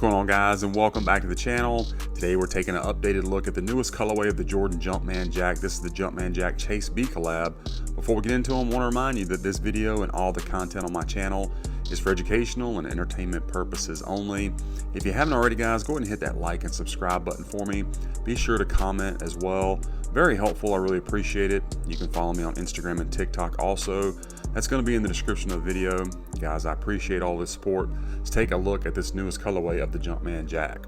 going on, guys, and welcome back to the channel. Today we're taking an updated look at the newest colorway of the Jordan Jumpman Jack. This is the Jumpman Jack Chase B collab. Before we get into them, I want to remind you that this video and all the content on my channel is for educational and entertainment purposes only. If you haven't already, guys, go ahead and hit that like and subscribe button for me. Be sure to comment as well. Very helpful, I really appreciate it. You can follow me on Instagram and TikTok also. That's going to be in the description of the video. Guys, I appreciate all this support. Let's take a look at this newest colorway of the Jumpman Jack.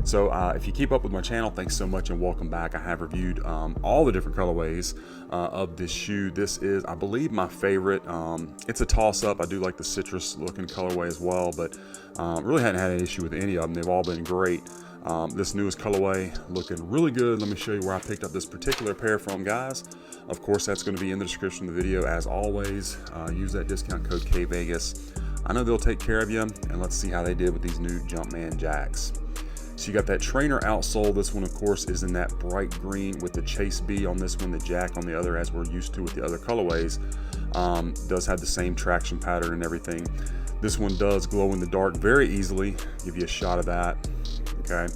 So if you keep up with my channel, thanks so much and welcome back. I have reviewed all the different colorways of this shoe. This is, I believe, my favorite. It's a toss-up. I do like the citrus looking colorway as well, but really hadn't had an issue with any of them. They've all been great. This newest colorway looking really good. Let me show you where I picked up this particular pair from, guys. Of course, that's going to be in the description of the video as always. Use that discount code kvegaskickz. I know they'll take care of you, and let's see how they did with these new Jumpman Jacks. So you got that trainer outsole. This one, of course, is in that bright green with the Chase B on this one, the Jack on the other, as we're used to with the other colorways. Does have the same traction pattern and everything. This one does glow in the dark very easily. Give you a shot of that. Okay,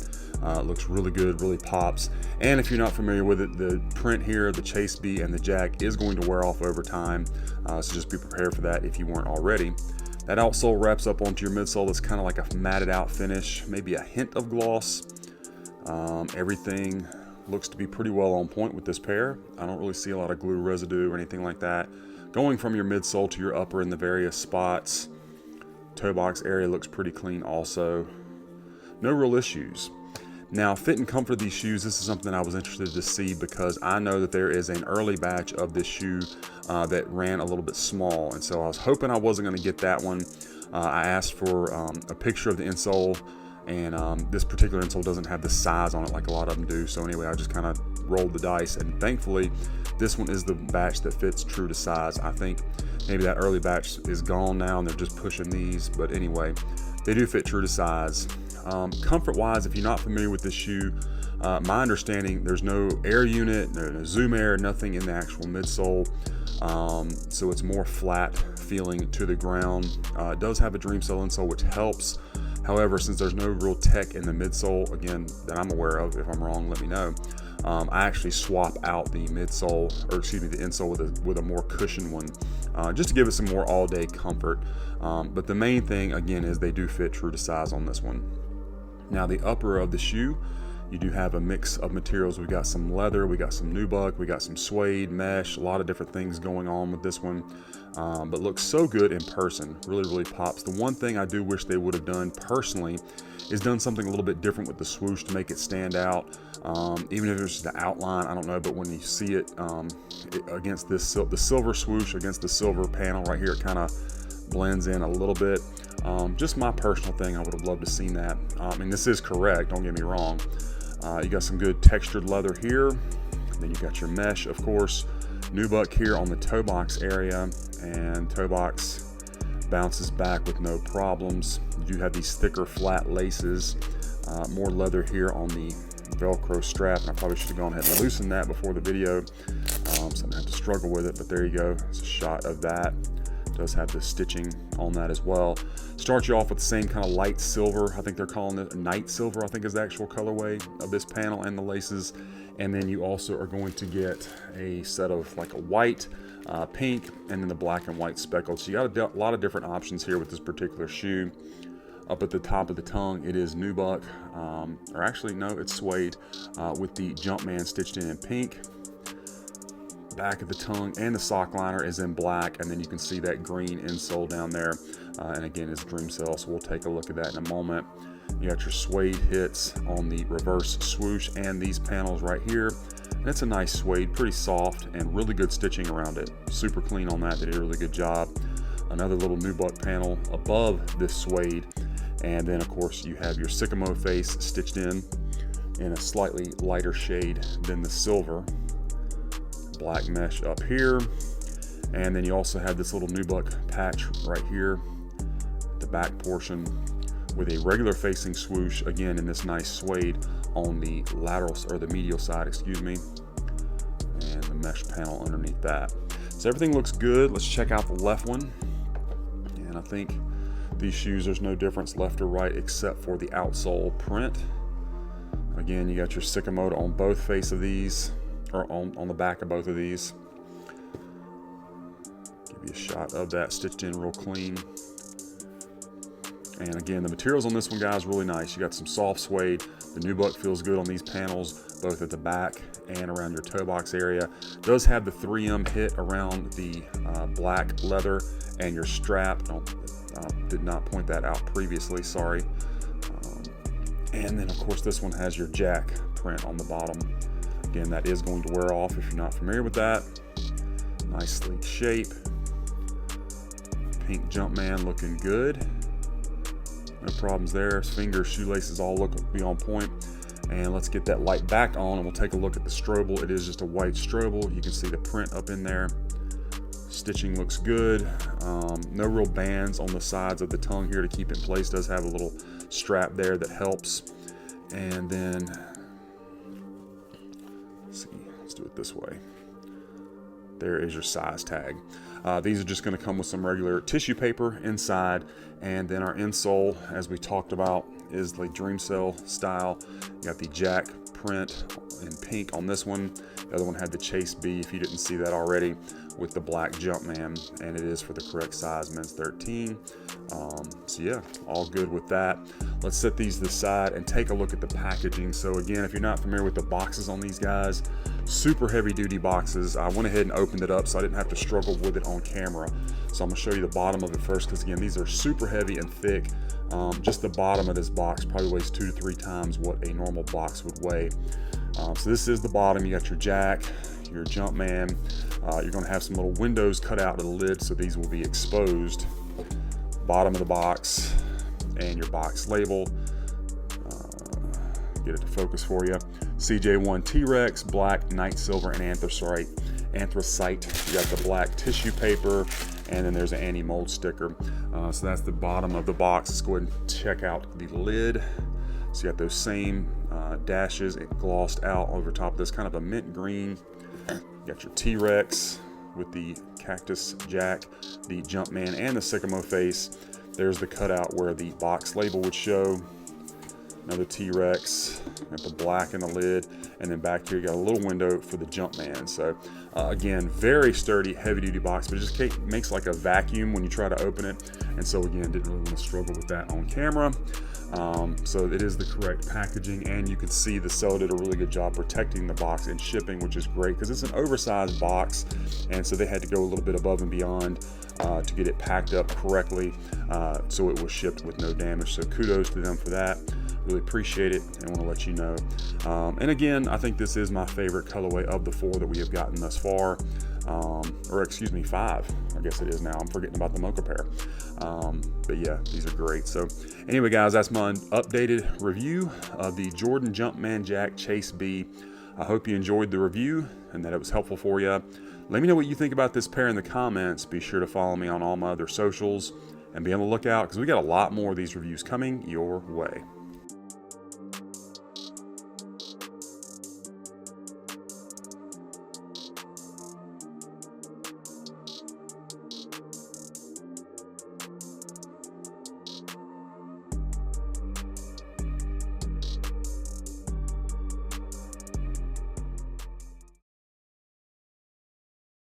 looks really good, really pops. And if you're not familiar with it, the print here, the Chase B and the Jack, is going to wear off over time. So just be prepared for that if you weren't already. That outsole wraps up onto your midsole. It's kind of like a matted out finish, maybe a hint of gloss. Everything looks to be pretty well on point with this pair. I don't really see a lot of glue residue or anything like that. Going from your midsole to your upper in the various spots. Toe box area looks pretty clean also. No real issues. Now, fit and comfort of these shoes, this is something I was interested to see because I know that there is an early batch of this shoe that ran a little bit small, and so I was hoping I wasn't going to get that one. I asked for a picture of the insole, and this particular insole doesn't have the size on it like a lot of them do. So anyway, I just kind of rolled the dice, and thankfully this one is the batch that fits true to size. I think maybe that early batch is gone now and they're just pushing these, but anyway, they do fit true to size. Comfort wise, if you're not familiar with this shoe, my understanding, there's no air unit, no zoom air, nothing in the actual midsole. So it's more flat feeling to the ground. It does have a dream cell insole, which helps. However, since there's no real tech in the midsole, again, that I'm aware of, if I'm wrong, let me know. I actually swap out the midsole, or excuse me, the insole with a more cushioned one, just to give it some more all-day comfort. But the main thing, again, is they do fit true to size on this one. Now, the upper of the shoe, you do have a mix of materials. We got some leather, we got some nubuck, we got some suede, mesh, a lot of different things going on with this one. But looks so good in person, really pops. The one thing I do wish they would have done personally is done something a little bit different with the swoosh to make it stand out. Even if it's just the outline, I don't know, but when you see it against this, the silver swoosh against the silver panel right here, it kind of blends in a little bit. Just my personal thing, I would have loved to seen that. And this is correct, don't get me wrong. You got some good textured leather here. Then you got your mesh, of course. Nubuck here on the toe box area, and toe box bounces back with no problems. You do have these thicker flat laces. More leather here on the Velcro strap, and I probably should have gone ahead and loosened that before the video. So I'm gonna have to struggle with it, but there you go. It's a shot of that. Does have the stitching on that as well. Start you off with the same kind of light silver. I think they're calling it night silver, I think is the actual colorway of this panel and the laces. And then you also are going to get a set of like a white, pink, and then the black and white speckled. So you got a lot of different options here with this particular shoe. Up at the top of the tongue, it is nubuck, or actually no, it's suede, with the Jumpman stitched in pink. Back of the tongue and the sock liner is in black, and then you can see that green insole down there, and again it's dream cell, so we'll take a look at that in a moment. You got your suede hits on the reverse swoosh and these panels right here, and it's a nice suede, pretty soft, and really good stitching around it. Super clean on that. They did a really good job. Another little nubuck panel above this suede, and then of course you have your sycamore face stitched in a slightly lighter shade than the silver. Black mesh up here, and then you also have this little nubuck patch right here, the back portion, with a regular facing swoosh, again in this nice suede on the lateral, or the medial side, excuse me, and the mesh panel underneath that. So everything looks good. Let's check out the left one, and I think These shoes, there's no difference left or right except for the outsole print. Again, you got your Sycamore on both face of these, or on the back of both of these. Give you a shot of that stitched in real clean. And again, the materials on this one, guys, really nice. You got some soft suede. The nubuck feels good on these panels, both at the back and around your toe box area. Does have the 3M hit around the black leather and your strap. Did not point that out previously, sorry. And then, of course, this one has your Jack print on the bottom. Again, that is going to wear off if you're not familiar with that. Nice sleek shape. Pink Jumpman looking good. No problems there. His fingers, shoelaces all look to be on point. And let's get that light back on and we'll take a look at the strobel. It is just a white strobel. You can see the print up in there. Stitching looks good. No real bands on the sides of the tongue here to keep it in place. Does have a little strap there that helps. And then, let's see, let's do it this way. There is your size tag. These are just going to come with some regular tissue paper inside, and then our insole, as we talked about, is the Dream Cell style. You got the Jack print in pink on this one. The other one had the Chase B, if you didn't see that already, with the black Jumpman, and it is for the correct size, men's 13. So yeah, all good with that. Let's set these to the side and take a look at the packaging. So again, if you're not familiar with the boxes on these guys, super heavy duty boxes. I went ahead and opened it up so I didn't have to struggle with it on camera. So I'm gonna show you the bottom of it first, because again, these are super heavy and thick. Just the bottom of this box probably weighs 2 to 3 times what a normal box would weigh. So this is the bottom. You got your Jack, your Jumpman. You're going to have some little windows cut out of the lid, so these will be exposed. Bottom of the box and your box label. Get it to focus for you. CJ1 T-Rex, black, night silver, and anthracite. You got the black tissue paper, and then there's an anti-mold sticker. So that's the bottom of the box. Let's go ahead and check out the lid. So you got those same dashes glossed out over top of this, kind of a mint green. You got your T-Rex with the Cactus Jack, the Jumpman, and the Sycamore face. There's the cutout where the box label would show. Another T-Rex, got the black in the lid, and then back here you got a little window for the Jumpman. So again, very sturdy, heavy-duty box, but it just makes like a vacuum when you try to open it. And so again, didn't really want to struggle with that on camera. So it is the correct packaging, and you can see the seller did a really good job protecting the box and shipping, which is great because it's an oversized box, and so they had to go a little bit above and beyond to get it packed up correctly, so it was shipped with no damage. So kudos to them for that. Really appreciate it and want to let you know. And again, I think this is my favorite colorway of the 4 that we have gotten thus far. Or excuse me, 5, I guess it is now. I'm forgetting about the mocha pair. But yeah, these are great. So anyway, guys, that's my updated review of the Jordan Jumpman Jack Chase B. I hope you enjoyed the review and that it was helpful for you. Let me know what you think about this pair in the comments. Be sure to follow me on all my other socials and be on the lookout, because we got a lot more of these reviews coming your way.